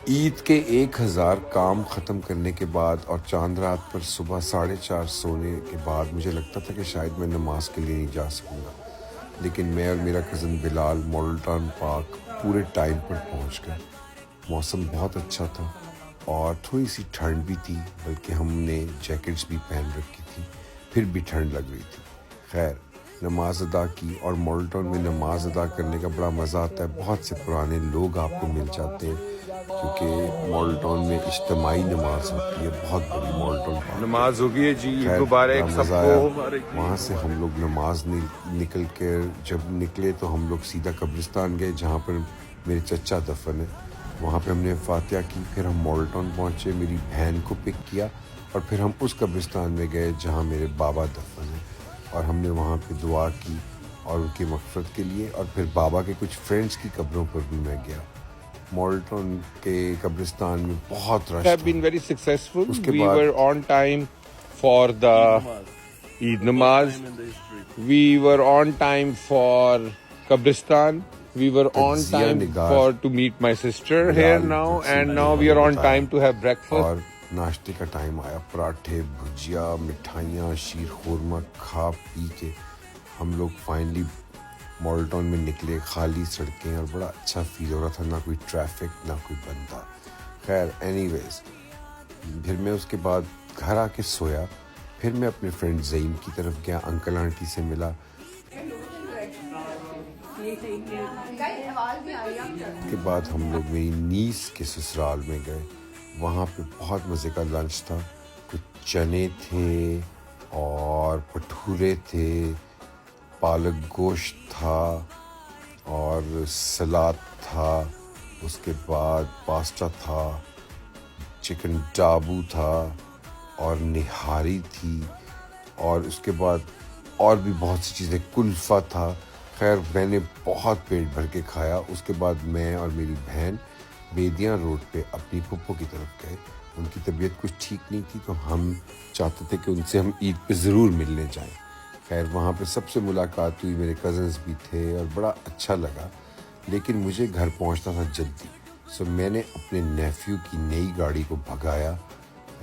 عید کے 1000 کام ختم کرنے کے بعد اور چاند رات پر صبح 4:30 سونے کے بعد مجھے لگتا تھا کہ شاید میں نماز کے لیے نہیں جا سکوں گا، لیکن میں اور میرا کزن بلال ماڈل ٹاؤن پارک پورے ٹائم پر پہنچ گئے۔ موسم بہت اچھا تھا اور تھوڑی سی ٹھنڈ بھی تھی، بلکہ ہم نے جیکٹس بھی پہن رکھی تھی، پھر بھی ٹھنڈ لگ رہی تھی۔ خیر نماز ادا کی، اور ماڈل ٹاؤن میں نماز ادا کرنے کا بڑا مزہ آتا ہے۔ بہت سے پرانے لوگ آپ کو مل جاتے ہیں کیونکہ ماڈل ٹاؤن میں اجتماعی نماز ہوتی ہے، بہت بڑی ماڈل ٹاؤن پارک نماز ہوگی ہے جی، خیر مبارک بڑا سب مزہ آیا۔ کو۔ وہاں سے ہم لوگ نماز نکل کے جب نکلے تو ہم لوگ سیدھا قبرستان گئے جہاں پر میرے چچا دفن ہے۔ وہاں پہ ہم نے فاتحہ کی، پھر ہم ماڈل ٹاؤن پہنچے، میری بہن کو پک کیا اور پھر ہم اس قبرستان میں گئے جہاں میرے بابا دفن ہیں، اور ہم نے وہاں پہ دعا کی اور ان کی مغفرت کے لیے، اور پھر بابا کے کچھ فرینڈس کی قبروں پر بھی میں گیا۔ ماڈل ٹاؤن کے قبرستان میں بہت رش have تھا۔ been very successful. اس کے We بعد were on time for the Eid Namaz. We were on time for Qabristan. We were on تجزیہ time نگار for to meet my sister here Bilal now, تقسیم and نے now we are ہمیں on بتایا، time to have breakfast. اور ناشتے کا time آیا۔ پراٹھے، بھجیا، مٹھائیاں، شیر خورمہ کھا پی کے ہم لوگ فائنلی ماڈل ٹاؤن میں نکلے۔ خالی سڑکیں اور بڑا اچھا فیل ہو رہا تھا، نہ کوئی ٹریفک نہ کوئی بندہ۔ خیر اینی ویز پھر میں اس کے بعد گھر آ کے سویا، پھر میں اپنے فرینڈ زعیم کی طرف گیا، انکل آنٹی سے ملا۔ اس کے بعد ہم لوگ میری نیس کے سسرال میں گئے، وہاں پہ بہت مزے کا لنچ تھا۔ کچھ چنے تھے اور بھٹورے تھے، پالک گوشت تھا اور سلاد تھا، اس کے بعد پاستا تھا، چکن ڈابو تھا اور نہاری تھی، اور اس کے بعد اور بھی بہت سی چیزیں، کلفہ تھا۔ خیر میں نے بہت پیٹ بھر کے کھایا۔ اس کے بعد میں اور میری بہن بیدیاں روڈ پہ اپنی پھپھو کی طرف گئے۔ ان کی طبیعت کچھ ٹھیک نہیں تھی تو ہم چاہتے تھے کہ ان سے ہم عید پہ ضرور ملنے جائیں۔ خیر وہاں پہ سب سے ملاقات ہوئی، میرے کزنس بھی تھے اور بڑا اچھا لگا، لیکن مجھے گھر پہنچنا تھا جلدی، سو میں نے اپنے نیفیو کی نئی گاڑی کو بھگایا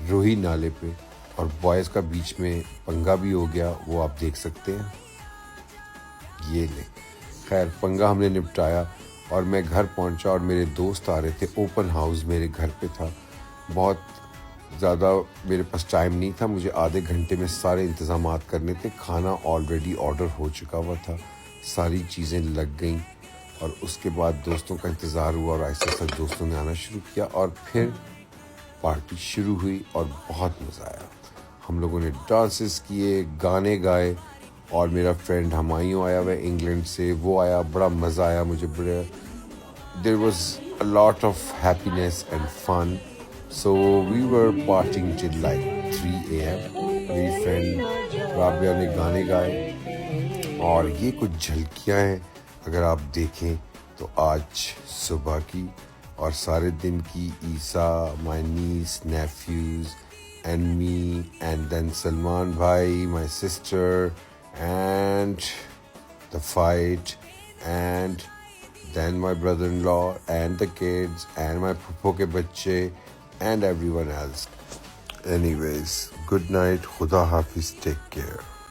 روہی نالے پہ، اور بوائز کا بیچ میں پنگا بھی ہو گیا، وہ آپ دیکھ سکتے ہیں، یہ لیں۔ خیر پنگا ہم نے نپٹایا اور میں گھر پہنچا، اور میرے دوست آ رہے تھے، اوپن ہاؤس میرے گھر پہ تھا۔ بہت زیادہ میرے پاس ٹائم نہیں تھا، مجھے آدھے گھنٹے میں سارے انتظامات کرنے تھے۔ کھانا آلریڈی آرڈر ہو چکا ہوا تھا، ساری چیزیں لگ گئیں، اور اس کے بعد دوستوں کا انتظار ہوا اور آہستہ آہستہ دوستوں نے آنا شروع کیا، اور پھر پارٹی شروع ہوئی اور بہت مزہ آیا۔ ہم لوگوں نے ڈانسز کیے، گانے گائے، اور میرا فرینڈ ہمایوں آیا ہوا انگلینڈ سے، وہ آیا، بڑا مزہ آیا مجھے، بڑا there was a lot of happiness and fun, so we were parting till like 3 AM۔ میری فرینڈ رابعہ نے گانے گائے، اور یہ کچھ جھلکیاں ہیں اگر آپ دیکھیں تو آج صبح کی اور سارے دن کی۔ عیسیٰ، my niece, nephews and me, and then Salman بھائی، my sister, and the fight, and then my brother-in-law and the kids and my phuphho ke bacche and everyone else. Anyways, good night, khuda hafiz, take care.